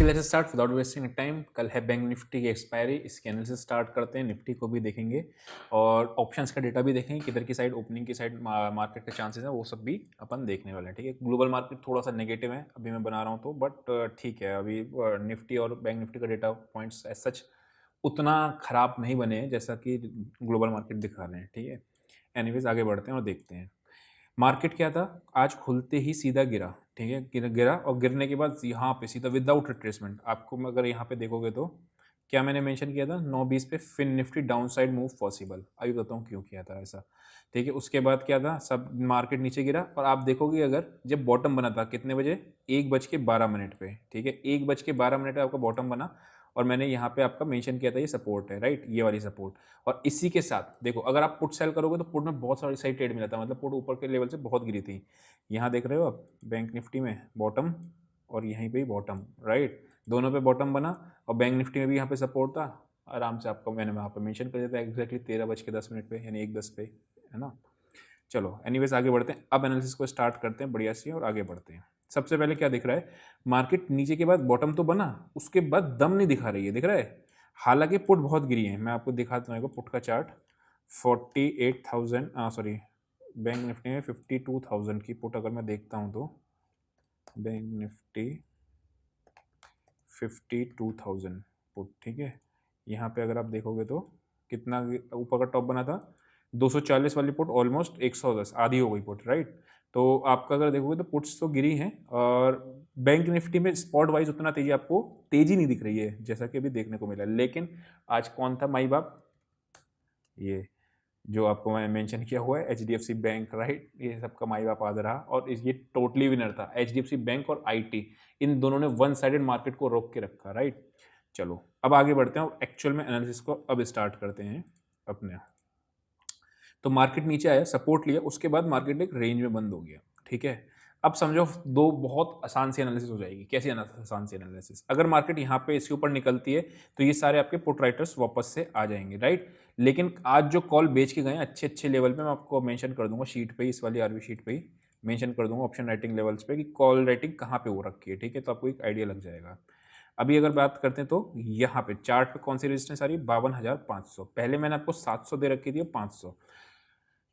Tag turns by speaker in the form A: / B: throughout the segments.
A: Okay, let's start without wasting time. कल है bank Nifty की एक्सपायरी, इसके एनालिसिस स्टार्ट करते हैं। निफ्टी को भी देखेंगे और ऑप्शंस का डेटा भी देखेंगे, किधर की साइड ओपनिंग की साइड मार्केट के चांसेस हैं, वो सब भी अपन देखने वाले हैं। ठीक है, ग्लोबल मार्केट थोड़ा सा नेगेटिव है अभी मैं बना रहा हूँ तो, बट ठीक है। अभी निफ्टी और बैंक निफ्टी का डेटा पॉइंट्स एज सच उतना खराब नहीं बने हैं जैसा कि ग्लोबल मार्केट दिखा रहे हैं। ठीक है, एनीवेज आगे बढ़ते हैं और देखते हैं। मार्केट क्या था, आज खुलते ही सीधा गिरा। ठीक है, गिरा और गिरने के बाद यहाँ पे सीधा विदाउट रिट्रेसमेंट, आपको अगर यहाँ पे देखोगे तो क्या मैंने मेंशन किया था 9:20 पे Fin Nifty down side move possible. अभी बताऊँ क्यों किया था ऐसा। ठीक है, उसके बाद क्या था, सब मार्केट नीचे गिरा और आप देखोगे अगर जब बॉटम बना था कितने बजे, 1:12 पे। ठीक है, 1:12 पे आपका बॉटम बना और मैंने यहाँ पे आपका मेंशन किया था ये सपोर्ट है, राइट, ये वाली सपोर्ट। और इसी के साथ देखो, अगर आप पुट सेल करोगे तो पुट में बहुत सारी सही ट्रेड मिला था, मतलब पुट ऊपर के लेवल से बहुत गिरी थी। यहाँ देख रहे हो आप बैंक निफ्टी में बॉटम और यहीं पे ही बॉटम, राइट, दोनों पे बॉटम बना। और बैंक निफ्टी में भी यहाँ पे सपोर्ट था, आराम से आपको मैंने वहाँ पे मेंशन कर दिया था एग्जैक्टली 13:10 पे, यानी 1:10 पे, है ना। चलो एनीवेज आगे बढ़ते हैं, अब एनालिसिस को स्टार्ट करते हैं बढ़िया सी और आगे बढ़ते हैं। सबसे पहले क्या दिख रहा है, मार्केट नीचे के बाद बॉटम तो बना, उसके बाद दम नहीं दिखा रही है, दिख रहा है। हालांकि पुट बहुत गिरी है, मैं आपको दिखाता हूँ पुट का चार्ट। 48,000 सॉरी, बैंक निफ्टी में 52,000 की पुट अगर मैं देखता हूँ तो बैंक निफ्टी 52,000 पुट। ठीक है, यहाँ पे अगर आप देखोगे तो कितना ऊपर का टॉप बना था, 240 वाली पुट ऑलमोस्ट 110, आधी हो गई पुट, राइट। तो आपका अगर देखोगे तो पुट्स तो गिरी हैं और बैंक निफ्टी में स्पॉट वाइज उतना तेजी आपको तेजी नहीं दिख रही है जैसा कि अभी देखने को मिला। लेकिन आज कौन था माई बाप, ये जो आपको मैंने मेंशन किया हुआ है HDFC बैंक, राइट, ये सबका माई बाप आज रहा और ये टोटली विनर था। HDFC बैंक और IT, इन दोनों ने वन साइडेड मार्केट को रोक के रखा, राइट। चलो अब आगे बढ़ते हैं और एक्चुअल में एनालिसिस को अब स्टार्ट करते हैं अपने। तो मार्केट नीचे आया, सपोर्ट लिया, उसके बाद मार्केट एक रेंज में बंद हो गया। ठीक है, अब समझो दो बहुत आसान सी एनालिसिस हो जाएगी। कैसी आसान सी एनालिसिस, अगर मार्केट यहाँ पे इसके ऊपर निकलती है तो ये सारे आपके पुट राइटर्स वापस से आ जाएंगे, राइट। लेकिन आज जो कॉल बेच के गए अच्छे अच्छे लेवल पे, मैं आपको मेंशन कर दूंगा शीट पे, इस वाली आरबी शीट पे ही मेंशन कर दूंगा ऑप्शन राइटिंग लेवल्स पे कि कॉल राइटिंग कहाँ पे हो रखी है। ठीक है, तो आपको एक आइडिया लग जाएगा। अभी अगर बात करते हैं तो यहाँ पे चार्ट पे कौन सी रेजिस्टेंस आ रही है, 52,500। पहले मैंने आपको 700 दे रखी थी, 500।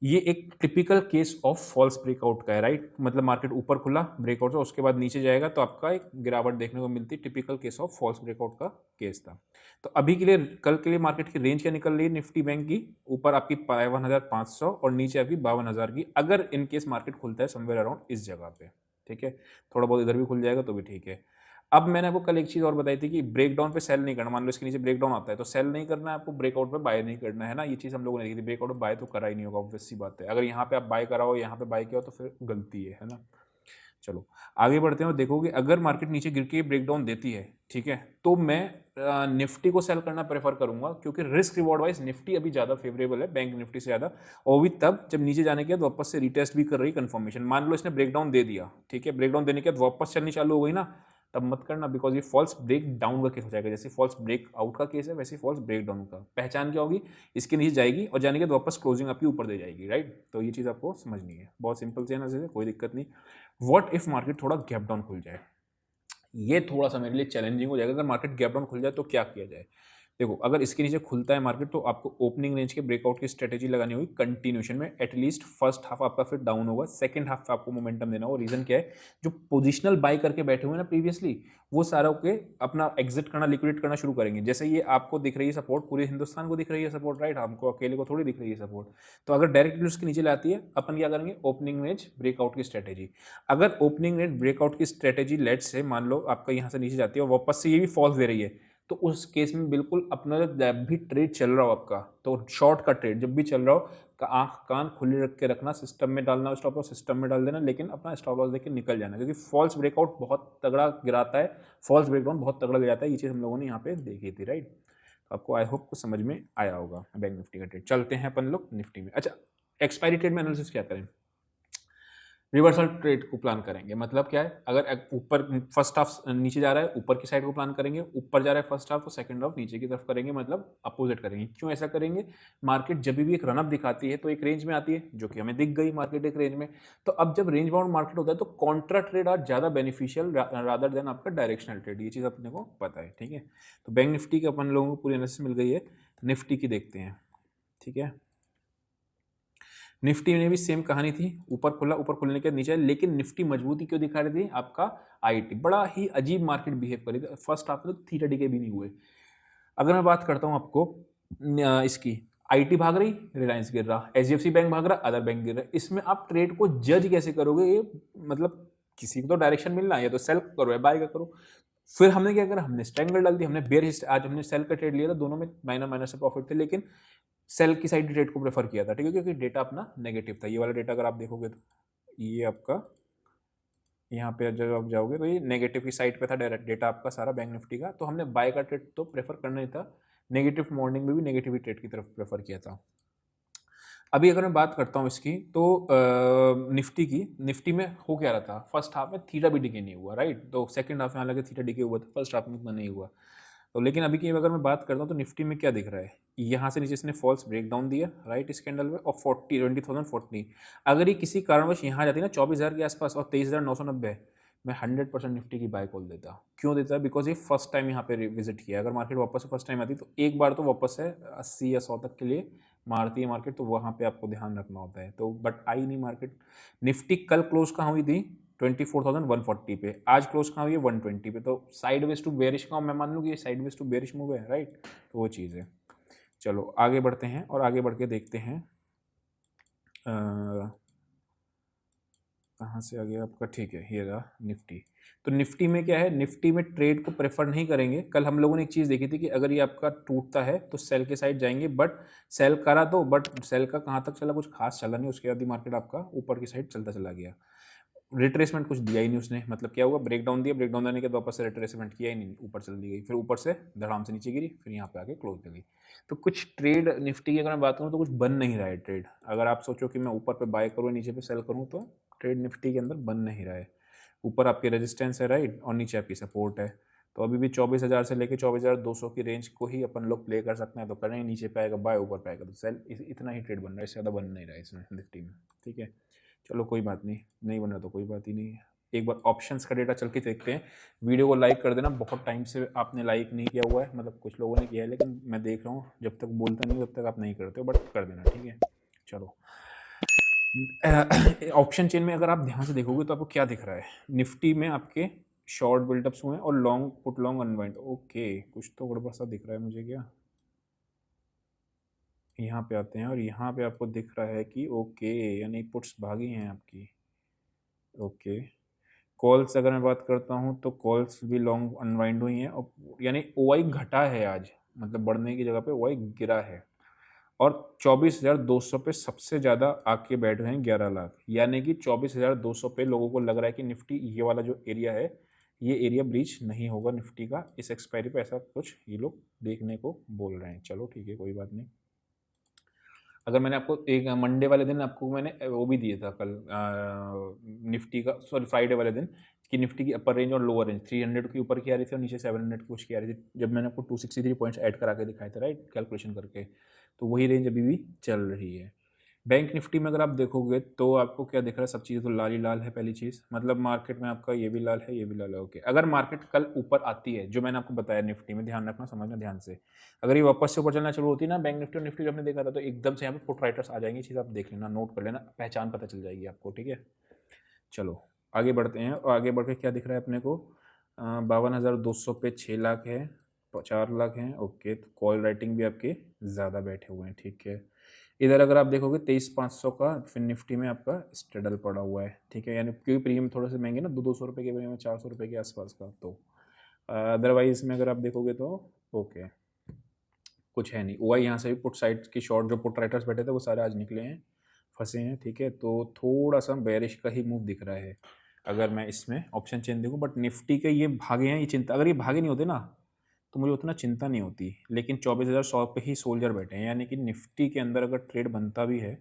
A: ये एक typical case of false breakout का है, राइट। मतलब मार्केट ऊपर खुला ब्रेकआउट से, उसके बाद नीचे जाएगा तो आपका एक गिरावट देखने को मिलती है। Typical case of false breakout का केस था। तो अभी के लिए, कल के लिए मार्केट की रेंज क्या निकल रही है निफ्टी बैंक की, ऊपर आपकी 52,500 और नीचे आपकी 52,000 की, अगर इन केस मार्केट खुलता है समवेयर अराउंड इस जगह पे। ठीक है, थोड़ा बहुत इधर भी खुल जाएगा तो भी ठीक है। अब मैंने आपको कल एक चीज और बताई थी कि ब्रेकडाउन पे सेल नहीं करना। मान लो इसके नीचे ब्रेकडाउन आता है तो सेल नहीं करना है आपको, ब्रेकआउट पे बाय नहीं करना है ना। ये चीज हम लोगों ने देखी थी, ब्रेकआउट पे बाय तो करा ही नहीं होगा, ऑब्वियस सी बात है। अगर यहाँ पे आप बाय कराओ, यहाँ पे बाय किया तो फिर गलती है ना। चलो आगे बढ़ते हैं और देखोगे अगर मार्केट नीचे गिर के ब्रेकडाउन देती है, ठीक है, तो मैं निफ्टी को सेल करना प्रेफर करूंगा, क्योंकि रिस्क रिवॉर्ड वाइज निफ्टी अभी ज्यादा फेवरेबल है बैंक निफ्टी से ज्यादा। और भी तब जब नीचे जाने के बाद वापस से रिटेस्ट भी कर रही कंफर्मेशन। मान लो इसने ब्रेकडाउन दे दिया, ठीक है, ब्रेकडाउन देने के बाद वापस चलनी चालू हो गई ना, तब मत करना, बिकॉज ये फॉल्स ब्रेक डाउन का केस हो जाएगा। जैसे फॉल्स ब्रेक आउट का केस है वैसे फॉल्स ब्रेक डाउन का पहचान क्या होगी, इसके नीचे जाएगी और जाने के बाद वापस क्लोजिंग आपकी ऊपर दे जाएगी, राइट। तो ये चीज आपको समझनी है, बहुत सिंपल से है ना, कोई दिक्कत नहीं। व्हाट इफ मार्केट थोड़ा गैप डाउन खुल जाए, ये थोड़ा सा मेरे लिए चैलेंजिंग हो जाएगा। अगर मार्केट गैप डाउन खुल जाए तो क्या किया जाए। देखो अगर इसके नीचे खुलता है मार्केट तो आपको ओपनिंग रेंज के ब्रेकआउट की स्ट्रेटेजी लगानी होगी कंटिन्यूशन में। एटलीस्ट फर्स्ट हाफ आपका फिर डाउन होगा, सेकंड हाफ पे आपको मोमेंटम देना होगा। रीजन क्या है, जो पोजिशनल बाय करके बैठे हुए ना प्रीवियसली, वो सारा के अपना एग्जिट करना, लिक्विडेट करना शुरू करेंगे। जैसे ये आपको दिख रही है सपोर्ट, पूरे हिंदुस्तान को दिख रही है सपोर्ट, राइट, हमको अकेले को थोड़ी दिख रही है सपोर्ट। तो अगर डायरेक्टली उसके नीचे लाती है, अपन क्या करेंगे, ओपनिंग रेंज ब्रेकआउट की स्ट्रेटेजी। अगर ओपनिंग रेंज ब्रेकआउट की स्ट्रेटेजी लेट से मान लो आपका यहाँ से नीचे जाती है और वापस से ये भी फॉल्स दे रही है, तो उस केस में बिल्कुल अपना जब भी ट्रेड चल रहा हो आपका, तो शॉर्ट का ट्रेड जब भी चल रहा हो, का आंख कान खुले रख के रखना, सिस्टम में डालना, स्टॉप लॉस सिस्टम में डाल देना, लेकिन अपना स्टॉप लॉस देके निकल जाना, क्योंकि फॉल्स ब्रेकआउट बहुत तगड़ा गिराता है, फॉल्स ब्रेकडाउन बहुत तगड़ा ले जाता है। ये चीज़ हम लोगों ने यहाँ पे देखी थी, राइट। तो आपको आई होप कुछ समझ में आया होगा बैंक निफ्टी का ट्रेड। चलते हैं अपन लोग निफ्टी में। अच्छा, एक्सपायरी ट्रेड में एनालिसिस क्या करें। रिवर्सल ट्रेड को प्लान करेंगे। मतलब क्या है, अगर ऊपर फर्स्ट हाफ नीचे जा रहा है, ऊपर की साइड को प्लान करेंगे, ऊपर जा रहा है फर्स्ट हाफ तो सेकंड हाफ नीचे की तरफ करेंगे, मतलब अपोजिट करेंगे। क्यों ऐसा करेंगे? मार्केट जब भी एक रनअप दिखाती है तो एक रेंज में आती है, जो कि हमें दिख गई मार्केट एक रेंज में। तो अब जब रेंज बाउंड मार्केट होता है तो कॉन्ट्रा ट्रेड आज ज़्यादा बेनिफिशियल रादर देन आपका डायरेक्शनल ट्रेड, ये चीज़ अपने को पता है, ठीक है। तो बैंक निफ्टी के अपन लोगों को पूरी एनालिसिस मिल गई है। निफ्टी की देखते हैं, ठीक है। निफ्टी में भी सेम कहानी थी, ऊपर खुला, ऊपर खुलने के नीचे, लेकिन निफ्टी मजबूती क्यों दिखा रही थी? आपका आईटी बड़ा ही अजीब मार्केट बिहेव कर रही थी फर्स्ट हाफ में, तो थीटा डीके भी नहीं हुए। अगर मैं बात करता हूं आपको इसकी, आईटी भाग रही, रिलायंस गिर रहा, एचडीएफसी बैंक भाग रहा, अदर बैंक गिर रहा। इसमें आप ट्रेड को जज कैसे करोगे? ये मतलब किसी को तो डायरेक्शन मिलना है, या तो सेल करो या बाय का करो। फिर हमने क्या करा? हमने स्ट्रैंगल डाल दी, हमने बेयरिश, आज हमने सेल का ट्रेड लिया था, दोनों में माइनर माइनर से प्रॉफिट थे, लेकिन सेल की साइड ट्रेड को प्रेफर किया था, ठीक है, क्योंकि डेटा अपना नेगेटिव था। ये वाला डेटा अगर आप देखोगे तो ये आपका, यहाँ पे जब आप जाओगे तो ये नेगेटिव की साइड पे था डायरेक्ट डेटा आपका सारा बैंक निफ्टी का, तो हमने बाय का ट्रेड तो प्रेफर करना ही था। नेगेटिव मॉर्निंग में भी नेगेटिव ट्रेड की तरफ प्रेफर किया था। अभी अगर मैं बात करता हूँ इसकी, तो निफ्टी की, निफ्टी में हो क्या रहा था? फर्स्ट हाफ में थीटा भी डिके नहीं हुआ, राइट। तो सेकंड हाफ में हालांकि थीटा डिके हुआ था, फर्स्ट हाफ में उतना नहीं हुआ। तो लेकिन अभी की अगर मैं बात करता हूँ तो निफ्टी में क्या दिख रहा है? यहाँ से नीचे इसने फॉल्स ब्रेकडाउन दिया, राइट, इस कैंडल में, और 20,040। अगर ये किसी कारणवश यहाँ आ जाती है ना 24,000 के आसपास और 23,990, मैं 100% निफ्टी की बाय कॉल देता। क्यों देता? बिकॉज ये फर्स्ट टाइम यहाँ पे विजिट किया। अगर मार्केट वापस से फर्स्ट टाइम आती तो एक बार तो वापस है 80 या 100 तक के लिए मारती है मार्केट, तो वहाँ पे आपको ध्यान रखना होता है। तो बट आई नहीं मार्केट। निफ्टी कल क्लोज कहाँ हुई थी? 24,140 पे। आज क्लोज कहाँ हुई है? 120 पे। तो साइडवेज टू बेरिश का मैं मान लूँ कि ये साइडवेज टू बेरिश मूव है, राइट। तो वो चीज़ है। चलो आगे बढ़ते हैं और आगे बढ़ के देखते हैं कहाँ से आ गया आपका, ठीक है, ये रहा निफ्टी। तो निफ्टी में क्या है? निफ्टी में ट्रेड को प्रेफर नहीं करेंगे। कल हम लोगों ने एक चीज़ देखी थी कि अगर ये आपका टूटता है तो सेल के साइड जाएंगे, बट सेल करा तो, बट सेल का कहाँ तक चला? कुछ खास चला नहीं, उसके बाद ही मार्केट आपका ऊपर की साइड चलता चला गया। रिट्रेसमेंट कुछ दिया ही नहीं उसने, मतलब क्या हुआ? ब्रेकडाउन दिया, ब्रेकडाउन देने के बाद वापस से रिट्रेसमेंट किया ही नहीं, ऊपर चल दी गई, फिर ऊपर से धड़ाम से नीचे गिरी, फिर यहाँ पे आके क्लोज कर गई। तो कुछ ट्रेड निफ्टी की अगर मैं बात करूँ तो कुछ बन नहीं रहा है ट्रेड। अगर आप सोचो कि मैं ऊपर पे बाय करूँ, नीचे पे सेल करूँ, तो ट्रेड निफ्टी के अंदर बन नहीं रहा है। ऊपर आपकी रेजिस्टेंस है, राइट, और नीचे आपकी सपोर्ट है। तो अभी भी 24,000 से लेकर 24,200 की रेंज को ही अपन लोग प्ले कर सकते हैं। तो करेंगे, नीचे पे आएगा बाय, ऊपर पे आएगा तो सेल, इतना ही ट्रेड बन रहा है, इससे ज़्यादा बन नहीं रहा है इसमें निफ्टी में, ठीक है। चलो कोई बात नहीं, नहीं बन रहा तो कोई बात ही नहीं है। एक बार ऑप्शंस का डेटा चल के देखते हैं। वीडियो को लाइक कर देना, बहुत टाइम से आपने लाइक नहीं किया हुआ है, मतलब कुछ लोगों ने किया है, लेकिन मैं देख रहा हूँ जब तक बोलता नहीं तब तक आप नहीं करते हो, बट कर देना, ठीक है। चलो ऑप्शन चेन में अगर आप ध्यान से देखोगे तो आपको क्या दिख रहा है? निफ्टी में आपके शॉर्ट बिल्डअप्स हुए हैं और long put long unwind. Okay, कुछ तो गड़बड़ सा दिख रहा है मुझे। क्या, यहाँ पे आते हैं और यहाँ पे आपको दिख रहा है कि ओके, यानी पुट्स भागी हैं आपकी। ओके, कॉल्स अगर मैं बात करता हूँ तो कॉल्स भी लॉन्ग अनवाइंड हुई हैं, और यानी ओआई घटा है आज, मतलब बढ़ने की जगह पे ओआई गिरा है। और 24,200 पे सबसे ज़्यादा आके बैठ गए हैं 11 लाख, यानी कि 24,200 पे लोगों को लग रहा है कि निफ्टी ये वाला जो एरिया है, ये एरिया ब्रीच नहीं होगा निफ्टी का इस एक्सपायरी पे, ऐसा कुछ ये लोग देखने को बोल रहे हैं। चलो ठीक है, कोई बात नहीं। अगर मैंने आपको एक मंडे वाले दिन आपको मैंने वो भी दिया था कल, निफ्टी का, सॉरी फ्राइडे वाले दिन, कि निफ्टी की अपर रेंज और लोअर रेंज 300 के ऊपर की आ रही थी और नीचे 700 की कुछ की आ रही थी, जब मैंने आपको 263 पॉइंट्स ऐड करा के दिखाए थे, राइट, कैलकुलेशन करके। तो वही रेंज अभी भी चल रही है। बैंक निफ्टी में अगर आप देखोगे तो आपको क्या दिख रहा है? सब चीज़ें तो लाल ही लाल है। पहली चीज़, मतलब मार्केट में आपका ये भी लाल है, ये भी लाल है। ओके, अगर मार्केट कल ऊपर आती है, जो मैंने आपको बताया निफ्टी में, ध्यान रखना, समझना ध्यान से, अगर ये वापस से ऊपर चलना शुरू होती है ना, बैंक निफ्टी और निफ्टी जो हमने देखा था, तो एकदम से यहाँ पे पुट राइटर्स आ जाएंगे। चीज़ आप देख लेना, नोट कर लेना, पहचान पता चल जाएगी आपको, ठीक है। चलो आगे बढ़ते हैं, और आगे बढ़ के क्या दिख रहा है अपने को? 52,200 पे 6 लाख है, 4 लाख हैं। ओके, तो कॉल राइटिंग भी आपके ज़्यादा बैठे हुए हैं, ठीक है। इधर अगर आप देखोगे 23,500 का फिर निफ्टी में आपका स्ट्रेडल पड़ा हुआ है, ठीक है, यानी क्योंकि प्रीमियम थोड़े से महंगे ना, 200 रुपये के प्रीमियम, 400 रुपये के आसपास का। तो अदरवाइज में अगर आप देखोगे तो ओके, कुछ है नहीं। ओआई यहाँ से भी पुट साइड की शॉर्ट जो पुट राइटर्स बैठे थे वो सारे आज निकले हैं, फंसे हैं, ठीक है। तो थोड़ा सा बेरिश का ही मूव दिख रहा है अगर मैं इसमें ऑप्शन चेन देखूँ, बट निफ्टी के ये भागे हैं, ये चिंता, अगर ये भागे नहीं होते ना तो मुझे उतना चिंता नहीं होती। लेकिन 24,100 पे ही सोल्जर बैठे हैं, यानी कि निफ्टी के अंदर अगर ट्रेड बनता भी है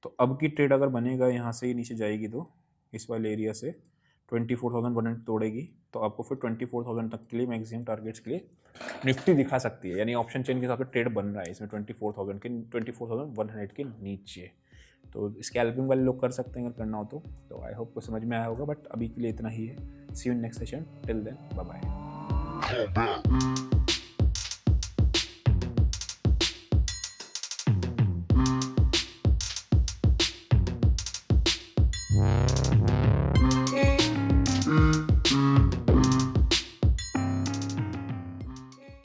A: तो अब की ट्रेड अगर बनेगा यहाँ से ही नीचे जाएगी तो इस वाले एरिया से 24,100 तोड़ेगी तो आपको फिर 24,000 तक के लिए मैक्सिमम टारगेट्स के लिए निफ्टी दिखा सकती है, यानी ऑप्शन चेन के हिसाब से ट्रेड बन रहा है इसमें 24,100 के नीचे। तो स्कैल्पिंग वाले लोग कर सकते हैं अगर करना हो तो आई होप को समझ में आया होगा, बट अभी के लिए इतना ही है। See you in next session, till then bye bye.